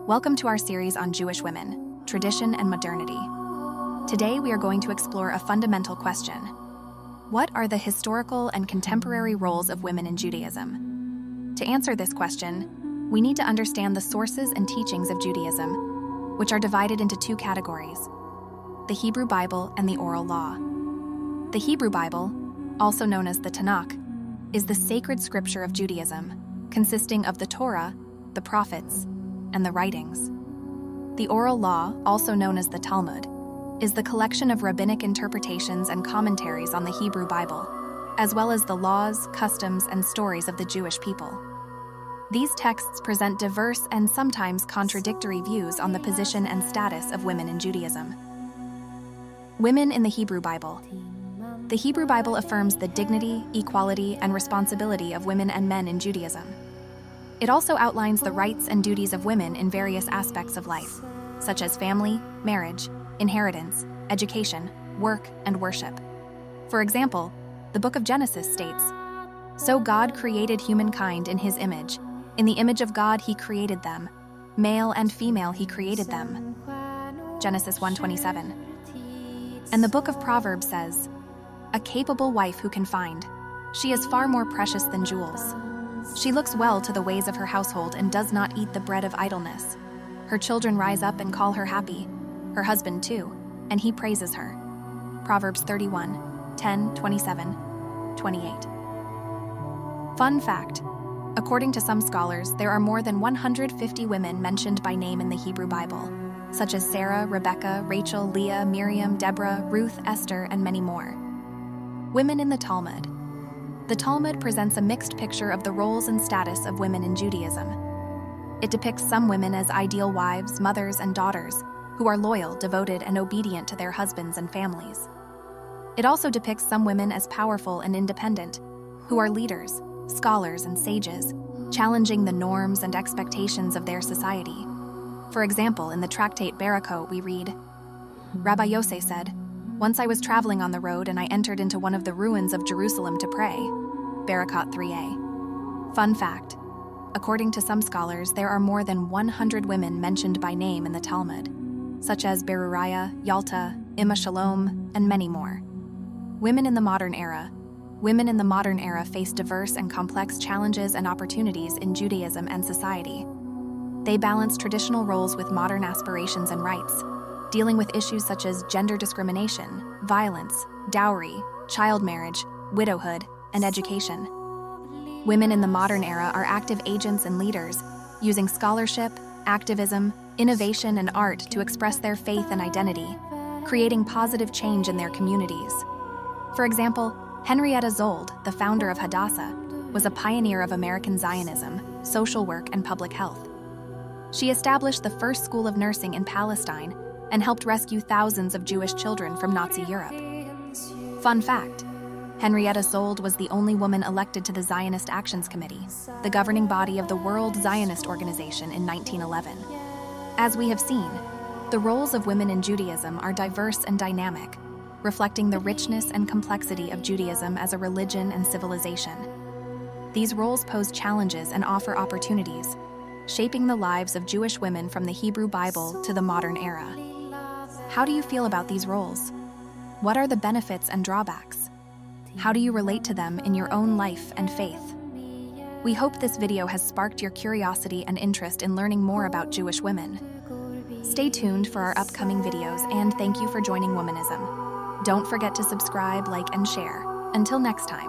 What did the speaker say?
Welcome to our series on Jewish women, tradition and modernity. Today we are going to explore a fundamental question. What are the historical and contemporary roles of women in Judaism? To answer this question, we need to understand the sources and teachings of Judaism, which are divided into two categories: the Hebrew Bible and the Oral Law. The Hebrew Bible, also known as the Tanakh, is the sacred scripture of Judaism, consisting of the Torah, the prophets, and the writings. The Oral Law, also known as the Talmud, is the collection of rabbinic interpretations and commentaries on the Hebrew Bible, as well as the laws, customs, and stories of the Jewish people. These texts present diverse and sometimes contradictory views on the position and status of women in Judaism. Women in the Hebrew Bible. The Hebrew Bible affirms the dignity, equality, and responsibility of women and men in Judaism. It also outlines the rights and duties of women in various aspects of life, such as family, marriage, inheritance, education, work, and worship. For example, the book of Genesis states, "So God created humankind in his image. In the image of God he created them. Male and female he created them." Genesis 1:27. And the book of Proverbs says, "A capable wife who can find. She is far more precious than jewels. She looks well to the ways of her household and does not eat the bread of idleness. Her children rise up and call her happy, her husband too, and he praises her." Proverbs 31:10, 27, 28. Fun fact: according to some scholars, there are more than 150 women mentioned by name in the Hebrew Bible, such as Sarah, Rebecca, Rachel, Leah, Miriam, Deborah, Ruth, Esther, and many more. Women in the Talmud. The Talmud presents a mixed picture of the roles and status of women in Judaism. It depicts some women as ideal wives, mothers, and daughters, who are loyal, devoted, and obedient to their husbands and families. It also depicts some women as powerful and independent, who are leaders, scholars, and sages, challenging the norms and expectations of their society. For example, in the tractate Barakot, we read, "Rabbi Yosei said, 'Once I was traveling on the road and I entered into one of the ruins of Jerusalem to pray.'" Barakot 3a. Fun fact: according to some scholars, there are more than 100 women mentioned by name in the Talmud, such as Beruriah, Yalta, Imma Shalom, and many more. Women in the modern era. Women in the modern era face diverse and complex challenges and opportunities in Judaism and society. They balance traditional roles with modern aspirations and rights, dealing with issues such as gender discrimination, violence, dowry, child marriage, widowhood, and education. Women in the modern era are active agents and leaders, using scholarship, activism, innovation, and art to express their faith and identity, creating positive change in their communities. For example, Henrietta Zold, the founder of Hadassah, was a pioneer of American Zionism, social work, and public health. She established the first school of nursing in Palestine and helped rescue thousands of Jewish children from Nazi Europe. Fun fact: Henrietta Zold was the only woman elected to the Zionist Actions Committee, the governing body of the World Zionist Organization, in 1911. As we have seen, the roles of women in Judaism are diverse and dynamic, reflecting the richness and complexity of Judaism as a religion and civilization. These roles pose challenges and offer opportunities, shaping the lives of Jewish women from the Hebrew Bible to the modern era. How do you feel about these roles? What are the benefits and drawbacks? How do you relate to them in your own life and faith? We hope this video has sparked your curiosity and interest in learning more about Jewish women. Stay tuned for our upcoming videos, and thank you for joining Womanism. Don't forget to subscribe, like, and share. Until next time.